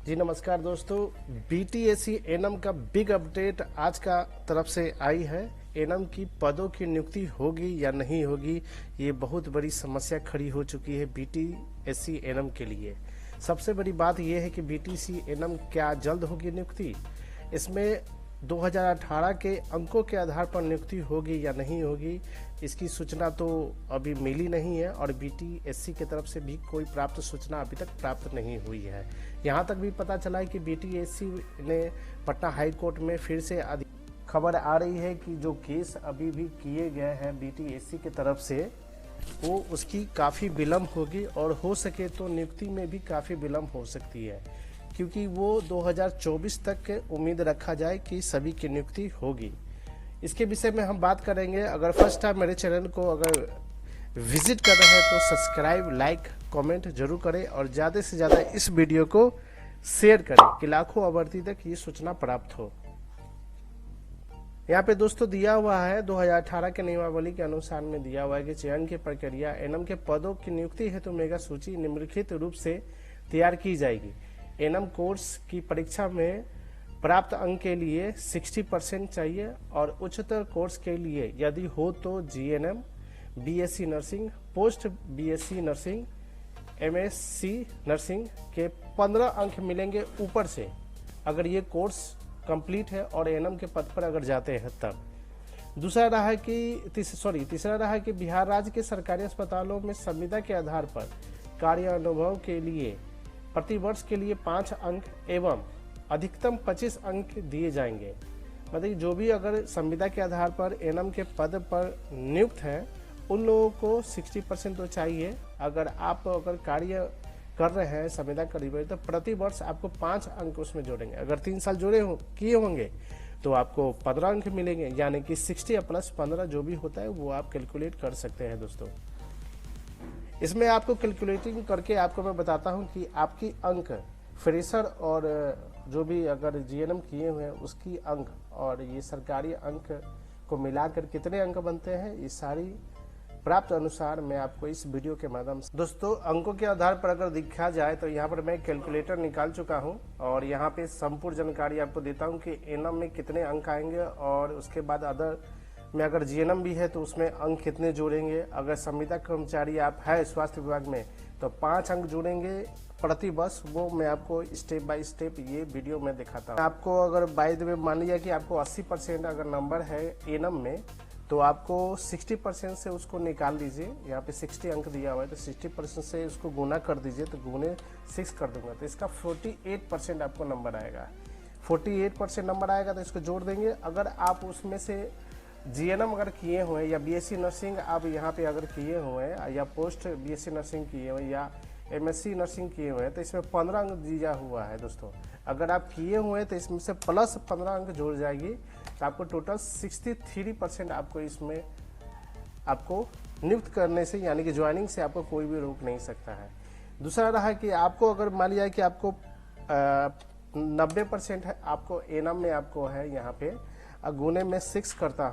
जी नमस्कार दोस्तों, BTSC NM का बिग अपडेट आज का तरफ से आई है। एनएम की पदों की नियुक्ति होगी या नहीं होगी, ये बहुत बड़ी समस्या खड़ी हो चुकी है बीटीएससी एनएम के लिए। सबसे बड़ी बात यह है कि बीटीसी एनएम क्या जल्द होगी नियुक्ति, इसमें 2018 के अंकों के आधार पर नियुक्ति होगी या नहीं होगी, इसकी सूचना तो अभी मिली नहीं है और बीटीएससी की तरफ से भी कोई प्राप्त सूचना अभी तक प्राप्त नहीं हुई है। यहाँ तक भी पता चला है कि बीटीएससी ने पटना हाई कोर्ट में फिर से खबर आ रही है कि जो केस अभी भी किए गए हैं बीटीएससी की तरफ से, वो उसकी काफ़ी विलम्ब होगी और हो सके तो नियुक्ति में भी काफ़ी विलम्ब हो सकती है, क्योंकि वो 2024 तक उम्मीद रखा जाए कि सभी की नियुक्ति होगी। इसके विषय में हम बात करेंगे। अगर फर्स्ट टाइम मेरे चैनल को अगर विजिट कर रहे हैं तो सब्सक्राइब, लाइक, कमेंट जरूर करें और ज़्यादा से ज़्यादा इस वीडियो को शेयर करें कि लाखों अभ्यर्थी तक ये सूचना प्राप्त हो। यहाँ पे दोस्तों दिया हुआ है 2018 के नियमावली के अनुसार में दिया हुआ है कि चयन की प्रक्रिया एनएम के पदों की नियुक्ति हेतु मेगा सूची निम्नलिखित रूप से तैयार की जाएगी। एनएम कोर्स की परीक्षा में प्राप्त अंक के लिए 60% चाहिए और उच्चतर कोर्स के लिए यदि हो तो GNM, BSc nursing, post BSc nursing, MSc nursing के 15 अंक मिलेंगे ऊपर से, अगर ये कोर्स कंप्लीट है और एनएम के पद पर अगर जाते हैं तब। तीसरा रहा है कि बिहार राज्य के सरकारी अस्पतालों में संविदा के आधार पर कार्य अनुभव के लिए प्रति वर्ष के लिए 5 अंक एवं अधिकतम 25 अंक दिए जाएंगे। मतलब जो भी अगर संविदा के आधार पर एनएम के पद पर नियुक्त हैं उन लोगों को 60% तो चाहिए। अगर आप कार्य कर रहे हैं संविदा करीब तो प्रति वर्ष आपको 5 अंक उसमें जोड़ेंगे। अगर 3 साल किए होंगे तो आपको 15 अंक मिलेंगे, यानी कि 60 प्लस 15 जो भी होता है वो आप कैलकुलेट कर सकते हैं दोस्तों। इसमें आपको कैलकुलेटिंग करके आपको मैं बताता हूं कि आपकी अंक फ्रेशर और जो भी अगर जीएनएम किए हुए हैं उसकी अंक और ये सरकारी अंक को मिलाकर कितने अंक बनते हैं, ये सारी प्राप्त अनुसार मैं आपको इस वीडियो के माध्यम से दोस्तों अंकों के आधार पर अगर दिखा जाए तो यहाँ पर मैं कैलकुलेटर निकाल चुका हूँ और यहाँ पे संपूर्ण जानकारी आपको देता हूँ कि एनएम में कितने अंक आएंगे और उसके बाद अदर में अगर जीएनएम भी है तो उसमें अंक कितने जोड़ेंगे। अगर संविदा कर्मचारी आप है स्वास्थ्य विभाग में तो 5 अंक जोड़ेंगे प्रति वर्ष, वो मैं आपको स्टेप बाय स्टेप ये वीडियो में दिखाता हूँ। आपको अगर बाय द वे मान लिया कि आपको 80% अगर नंबर है एनएम में तो आपको 60% से उसको निकाल दीजिए। यहाँ पे 60 अंक दिया हुआ है तो 60% से उसको गुना कर दीजिए, तो गुने 6 कर दूंगा तो इसका 48% आपको नंबर आएगा। 48% नंबर आएगा तो इसको जोड़ देंगे। अगर आप उसमें से जीएनएम अगर किए हुए हैं या बीएससी नर्सिंग आप यहाँ पे अगर किए हुए हैं या पोस्ट बीएससी नर्सिंग किए हुए या एमएससी नर्सिंग किए हुए हैं तो इसमें 15 अंक दिया हुआ है दोस्तों। अगर आप किए हुए हैं तो इसमें से प्लस 15 अंक जोड़ जाएगी तो आपको टोटल 63% आपको इसमें आपको नियुक्त करने से यानी कि ज्वाइनिंग से आपको कोई भी रोक नहीं सकता है। दूसरा रहा कि आपको अगर मान लिया कि आपको 90% है आपको एनएम में आपको है, यहाँ पे गुने में 6 करता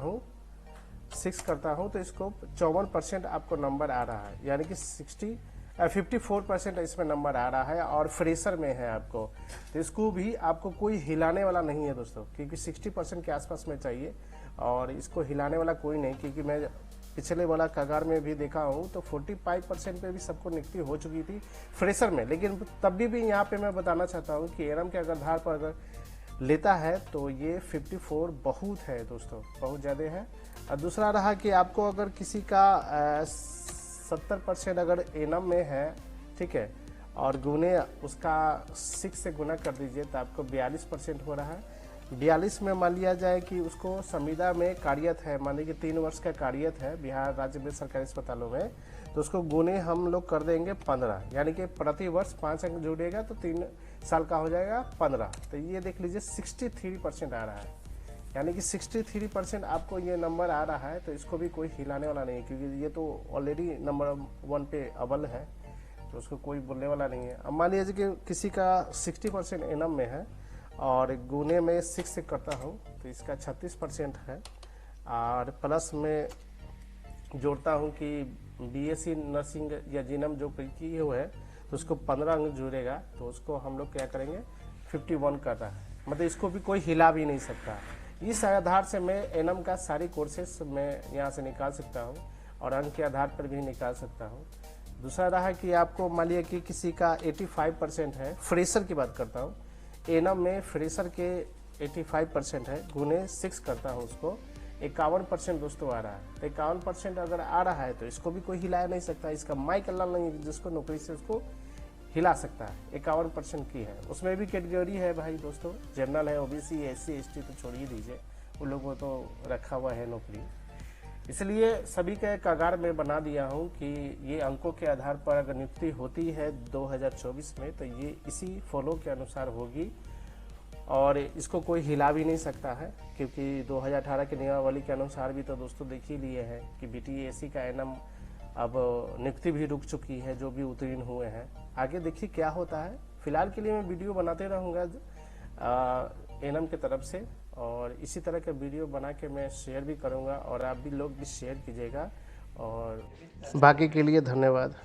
हूँ तो इसको 54% आपको नंबर आ रहा है, यानी कि 54% इसमें नंबर आ रहा है और फ्रेशर में है आपको, तो इसको भी आपको कोई हिलाने वाला नहीं है दोस्तों, क्योंकि 60% के आसपास में चाहिए और इसको हिलाने वाला कोई नहीं। क्योंकि मैं पिछले वाला कगार में भी देखा हूँ तो 45% पे भी सबको नियुक्ति हो चुकी थी फ्रेशर में, लेकिन तब भी यहाँ पे मैं बताना चाहता हूँ कि एनएम के अगर आधार पर अगर लेता है तो ये 54 बहुत है दोस्तों, बहुत ज़्यादा है। और दूसरा रहा कि आपको अगर किसी का 70% अगर एनएम में है, ठीक है, और गुने उसका 6 से गुना कर दीजिए तो आपको 42% हो रहा है। 42 में मान लिया जाए कि उसको संविदा में कार्यरत है, मान लीजिए 3 वर्ष का कार्यरत है बिहार राज्य में सरकारी अस्पतालों में, तो उसको गुने हम लोग कर देंगे 15, यानी कि प्रति वर्ष 5 अंक जोड़ेगा तो 3 साल का हो जाएगा 15। तो ये देख लीजिए 63% आ रहा है, यानी कि 63% आपको ये नंबर आ रहा है, तो इसको भी कोई हिलाने वाला नहीं है, क्योंकि ये तो ऑलरेडी नंबर 1 पे अव्वल है तो उसको कोई बोलने वाला नहीं है। अब मान लीजिए कि किसी का 60% एनएम में है और गुने में 6 से करता हूँ तो इसका 36% है और प्लस में जोड़ता हूँ कि बीएससी नर्सिंग या जीएनएम जो किए हुए हैं तो उसको 15 अंक जुड़ेगा, तो उसको हम लोग क्या करेंगे 51 कर रहा है, मतलब इसको भी कोई हिला भी नहीं सकता। इस आधार से मैं एनम का सारी कोर्सेस मैं यहाँ से निकाल सकता हूँ और अंक के आधार पर भी निकाल सकता हूँ। दूसरा रहा कि आपको मान लिया कि किसी का 85% है, फ्रेशर की बात करता हूँ, एनम में फ्रेशर के 85% है, गुने 6 करता हूँ उसको 51% दोस्तों आ रहा है। तो 51% अगर आ रहा है तो इसको भी कोई हिला नहीं सकता, इसका माइक अल्लाह नहीं जिसको नौकरी से उसको हिला सकता है। 51% की है, उसमें भी कैटेगरी है भाई दोस्तों, जनरल है, ओबीसी, एससी, एसटी तो छोड़ ही दीजिए, उन लोगों को तो रखा हुआ है नौकरी। इसलिए सभी के कगार में बना दिया हूं कि ये अंकों के आधार पर अगर नियुक्ति होती है 2024 में तो ये इसी फॉलो के अनुसार होगी और इसको कोई हिला भी नहीं सकता है, क्योंकि 2018 के नियमावली के अनुसार भी तो दोस्तों देख ही लिए हैं कि बीटीएसी का एनम अब नियुक्ति भी रुक चुकी है, जो भी उत्तीर्ण हुए हैं। आगे देखिए क्या होता है। फिलहाल के लिए मैं वीडियो बनाते रहूँगा एनम के तरफ से, और इसी तरह के वीडियो बना के मैं शेयर भी करूँगा और आप भी लोग भी शेयर कीजिएगा। और बाकी के लिए धन्यवाद।